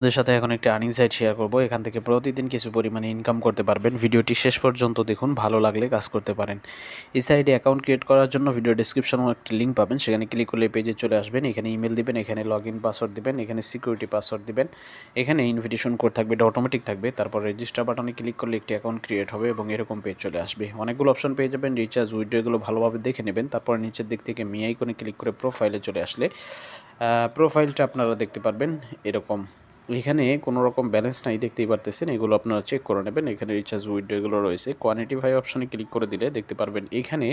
আপনাদের সাথে এখন একটি আর্নিং সাইট শেয়ার করব। এখান থেকে প্রতিদিন কিছু পরিমাণে ইনকাম করতে পারবেন। ভিডিওটি শেষ পর্যন্ত দেখুন, ভালো লাগলে কাজ করতে পারেন। এই সাইটে অ্যাকাউন্ট ক্রিয়েট করার জন্য ভিডিও ডেসক্রিপশনে একটি লিঙ্ক পাবেন, সেখানে ক্লিক করলে পেজে চলে আসবেন। এখানে ইমেল দিবেন, এখানে লগইন পাসওয়ার্ড দিবেন, এখানে সিকিউরিটি পাসওয়ার্ড দিবেন, এখানে ইনভিটেশন কোড থাকবে, এটা অটোমেটিক থাকবে। তারপর রেজিস্টার বাটনে ক্লিক করলে একটি অ্যাকাউন্ট ক্রিয়েট হবে এবং এরকম পেজ চলে আসবে। অনেকগুলো অপশন পেয়ে যাবেন, রিচার্জ, উইথড্র, এগুলো ভালোভাবে দেখে নেবেন। তারপর নিচের দিক থেকে মি আইকনে ক্লিক করে প্রোফাইলে চলে আসলে প্রোফাইলটা আপনারা দেখতে পারবেন এরকম। এখানে কোনো রকম ব্যালেন্স নাই, দেখতেই পারতেছেন। এগুলো আপনারা চেক করে নেবেন। এখানে রিচার্জ, উইথড্র এগুলো রয়েছে। কোয়ান্টিটিফাই অপশনে ক্লিক করে দিলে দেখতে পারবেন এখানে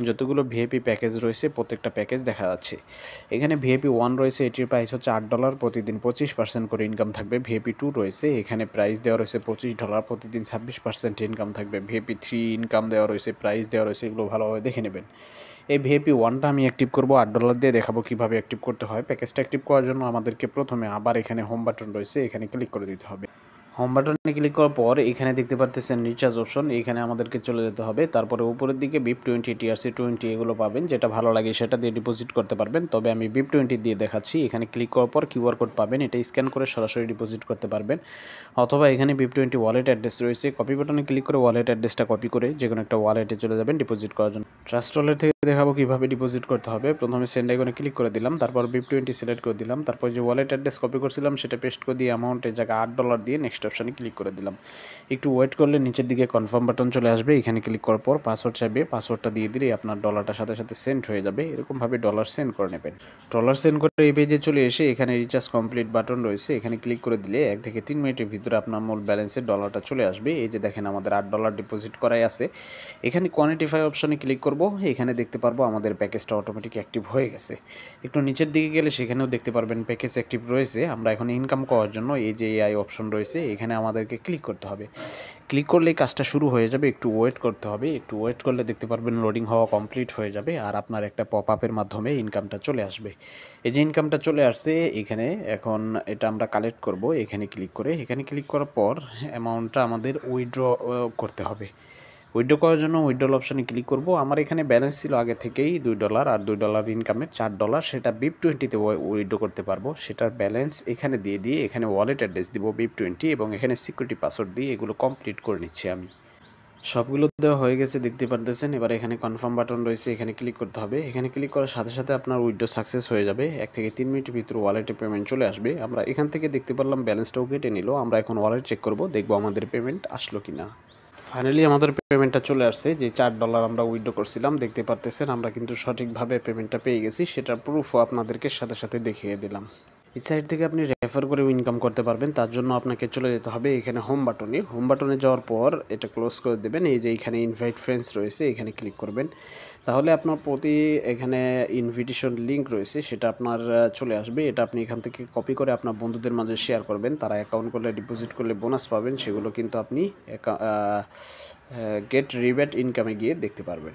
যতগুলো ভিআইপি প্যাকেজ রয়েছে প্রত্যেকটা প্যাকেজ দেখা যাচ্ছে। এখানে ভিআইপি 1 রয়েছে, এটির প্রাইস হচ্ছে $8, প্রতিদিন 25% করে ইনকাম থাকবে। ভিআইপি 2 রয়েছে, এখানে প্রাইস দেওয়া রয়েছে $25, প্রতিদিন 26% ইনকাম থাকবে। ভিআইপি 3 ইনকাম দেওয়া রয়েছে, প্রাইস দেওয়া রয়েছে, এগুলো ভালোভাবে দেখে নেবেন। এই ভিআইপি 1টা আমি অ্যাক্টিভ করব, $8 দিয়ে দেখাবো কীভাবে অ্যাক্টিভ করতে হয়। প্যাকেজটা অ্যাক্টিভ করার জন্য আমাদেরকে প্রথমে আবার এখানে হোম বাটন রয়েছে, এখানে ক্লিক করে দিতে হবে। হোম বাটনে ক্লিক করার পর এখানে দেখতে পারতেছেন রিচার্জ অপশন, এখানে আমাদেরকে চলে যেতে হবে। তারপরে উপরের দিকে BIP20, TRC20 এগুলো পাবেন, যেটা ভালো লাগে সেটা দিয়ে ডিপোজিট করতে পারবেন। তবে আমি BIP20 দিয়ে দেখাচ্ছি। এখানে ক্লিক করার পর কিউআর কোড পাবেন, এটা স্ক্যান করে সরাসরি ডিপোজিট করতে পারবেন। অথবা এখানে BIP20 ওয়ালেট অ্যাড্রেস রয়েছে, কপি বাটনে ক্লিক করে ওয়ালেট অ্যাড্রেসটা কপি করে যে কোনো একটা ওয়ালেটে চলে যাবেন ডিপোজিট করার জন্য। ট্রাস্ট ওয়ালেট থেকে দেখাবো কীভাবে ডিপোজিট করতে হবে। প্রথমে সেন্ড আইকনে ক্লিক করে দিলাম, তারপর BIP20 সিলেক্ট করে দিলাম, তারপর যে ওয়ালেট অ্যাড্রেস কপি করছিলাম সেটা পেস্ট করে দিয়ে অ্যামাউন্টের জায়গায় $8 দিয়ে নেক্সট অপশানে ক্লিক করে দিলাম। একটু ওয়েট করলে নিচের দিকে কনফার্ম বাটন চলে আসবে, এখানে ক্লিক করার পর পাসওয়ার্ড চাইবে, পাসওয়ার্ডটা দিয়ে দিলে আপনার ডলারটার সাথে সাথে সেন্ড হয়ে যাবে। এরকমভাবে ডলার সেন্ড করে নেবেন। ডলার সেন্ড করে এই পেজে চলে এসে এখানে রিচার্জ কমপ্লিট বাটন রয়েছে, এখানে ক্লিক করে দিলে 1 থেকে 3 মিনিটের ভিতরে আপনার মূল ব্যালেন্সের ডলারটা চলে আসবে। এই যে দেখেন আমাদের $8 ডিপোজিট করাই আছে। এখানে কোয়ান্টিটিফাই অপশনে ক্লিক করব, এখানে দেখতে পারবো আমাদের প্যাকেজটা অটোমেটিক অ্যাক্টিভ হয়ে গেছে। একটু নিচের দিকে গেলে সেখানেও দেখতে পারবেন প্যাকেজ অ্যাক্টিভ রয়েছে। আমরা এখন ইনকাম করার জন্য এই যে এআই অপশন রয়েছে, এখানে আমাদেরকে ক্লিক করতে হবে। ক্লিক করলেই কাজটা শুরু হয়ে যাবে, একটু ওয়েট করতে হবে। একটু ওয়েট করলে দেখতে পারবেন লোডিং হওয়া কমপ্লিট হয়ে যাবে আর আপনার একটা পপ আপের মাধ্যমে ইনকামটা চলে আসবে। এই যে ইনকামটা চলে আসছে এখানে, এখন এটা আমরা কালেক্ট করব। এখানে ক্লিক করে, এখানে ক্লিক করার পর অ্যামাউন্টটা আমাদের উইথড্র করতে হবে। উইথড্র করার জন্য উইথড্রল অপশনে ক্লিক করব। আমার এখানে ব্যালেন্স ছিল আগে থেকেই $2 আর $2 ইনকামের $4, সেটা BIP20 উইথড্র করতে পারবো। সেটার ব্যালেন্স এখানে দিয়ে এখানে ওয়ালেট অ্যাড্রেস দিব BIP20 এবং এখানে সিকিউরিটি পাসওয়ার্ড দিয়ে এগুলো কমপ্লিট করে নিচ্ছি আমি। সবগুলো দেওয়া হয়ে গেছে, দেখতে পারতেছেন। এবার এখানে কনফার্ম বাটন রয়েছে, এখানে ক্লিক করতে হবে। এখানে ক্লিক করার সাথে সাথে আপনার উইথড্র সাকসেস হয়ে যাবে। 1 থেকে 3 মিনিটের ভিতরে ওয়ালেটে পেমেন্ট চলে আসবে। আমরা এখান থেকে দেখতে পারলাম ব্যালেন্সটাও কেটে নিল। আমরা এখন ওয়ালেট চেক করব, দেখবো আমাদের পেমেন্ট আসলো কিনা। ফাইনালি আমাদের পেমেন্টটা চলে আসছে। যে $4 আমরা উইথড্র করছিলাম, দেখতে পারতেছেন আমরা কিন্তু সঠিকভাবে পেমেন্টটা পেয়ে গেছি। সেটার প্রুফও আপনাদেরকে সাথে সাথে দেখিয়ে দিলাম। এই সাইট থেকে আপনি রেফার করেও ইনকাম করতে পারবেন। তার জন্য আপনাকে চলে যেতে হবে এখানে হোম বাটনে। হোম বাটনে যাওয়ার পর এটা ক্লোজ করে দেবেন। এই যে এখানে ইনভাইট ফ্রেন্ডস রয়েছে, এখানে ক্লিক করবেন। তাহলে আপনার প্রতি এখানে ইনভিটেশন লিঙ্ক রয়েছে, সেটা আপনার চলে আসবে। এটা আপনি এখান থেকে কপি করে আপনার বন্ধুদের মাঝে শেয়ার করবেন। তারা অ্যাকাউন্ট করলে, ডিপোজিট করলে বোনাস পাবেন। সেগুলো কিন্তু আপনি গেট রিবেট ইনকামে গিয়ে দেখতে পারবেন।